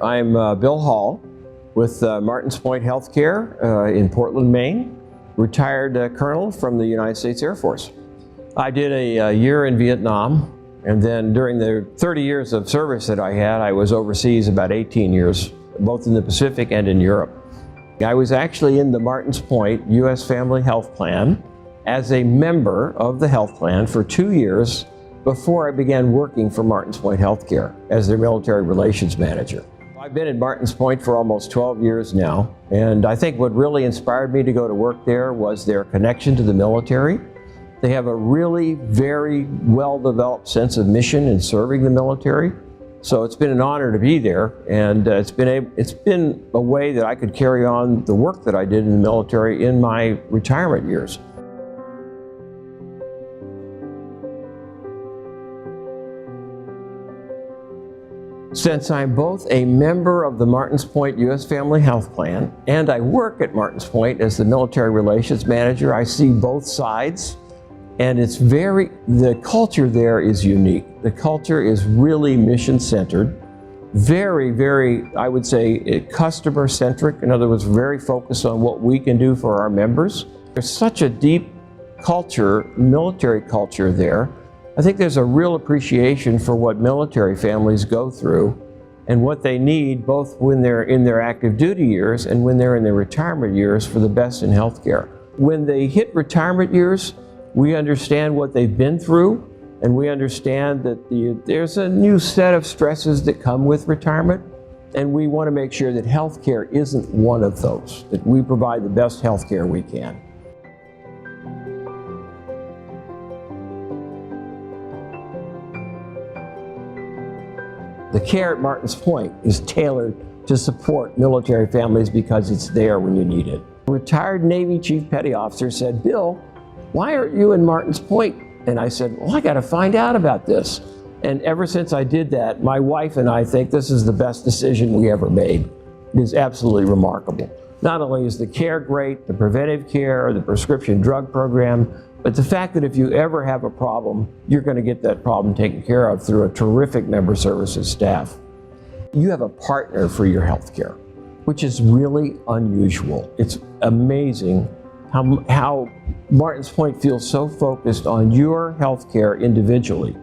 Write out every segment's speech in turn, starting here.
I'm Bill Hall with Martins Point Healthcare in Portland, Maine, retired colonel from the United States Air Force. I did a year in Vietnam, and then during the 30 years of service that I had, I was overseas about 18 years, both in the Pacific and in Europe. I was actually in the Martins Point U.S. Family Health Plan as a member of the health plan for 2 years before I began working for Martins Point Healthcare as their military relations manager. I've been at Martins Point for almost 12 years now, and I think what really inspired me to go to work there was their connection to the military. They have a really very well-developed sense of mission in serving the military. So it's been an honor to be there, and it's been a way that I could carry on the work that I did in the military in my retirement years. Since I'm both a member of the Martins Point U.S. Family Health Plan and I work at Martins Point as the military relations manager, I see both sides, and the culture there is unique. The culture is really mission-centered, very, I would say, customer-centric. In other words, very focused on what we can do for our members. There's such a deep culture, military culture there. I think there's a real appreciation for what military families go through and what they need, both when they're in their active duty years and when they're in their retirement years, for the best in healthcare. When they hit retirement years, we understand what they've been through, and we understand that there's a new set of stresses that come with retirement, and we want to make sure that healthcare isn't one of those, that we provide the best healthcare we can. The care at Martins Point is tailored to support military families because it's there when you need it. A retired Navy Chief Petty Officer said, "Bill, why aren't you in Martins Point?" And I said, "Well, I got to find out about this." And ever since I did that, my wife and I think this is the best decision we ever made. It is absolutely remarkable. Not only is the care great, the preventive care, the prescription drug program, but the fact that if you ever have a problem, you're going to get that problem taken care of through a terrific member services staff. You have a partner for your health care, which is really unusual. It's amazing how Martins Point feels so focused on your health care individually.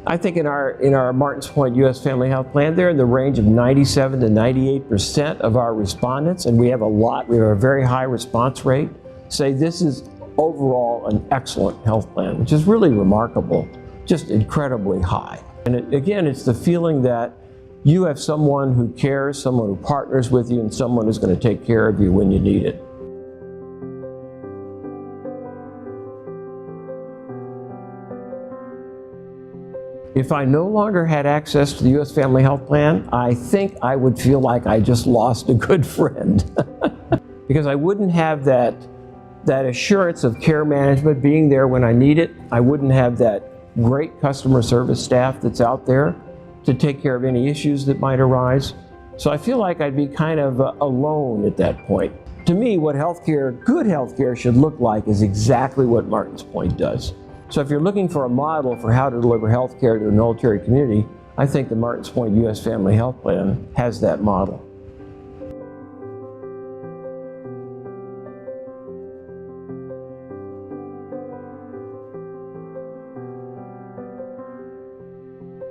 I think in our Martins Point U.S. Family Health Plan, they're in the range of 97 to 98% of our respondents, and we have a very high response rate, say this is overall an excellent health plan, which is really remarkable, just incredibly high. And again, it's the feeling that you have someone who cares, someone who partners with you, and someone who's going to take care of you when you need it. If I no longer had access to the U.S. Family Health Plan, I think I would feel like I just lost a good friend. Because I wouldn't have that assurance of care management being there when I need it. I wouldn't have that great customer service staff that's out there to take care of any issues that might arise. So I feel like I'd be kind of alone at that point. To me, what good healthcare should look like is exactly what Martins Point does. So if you're looking for a model for how to deliver healthcare to the military community, I think the Martins Point U.S. Family Health Plan has that model.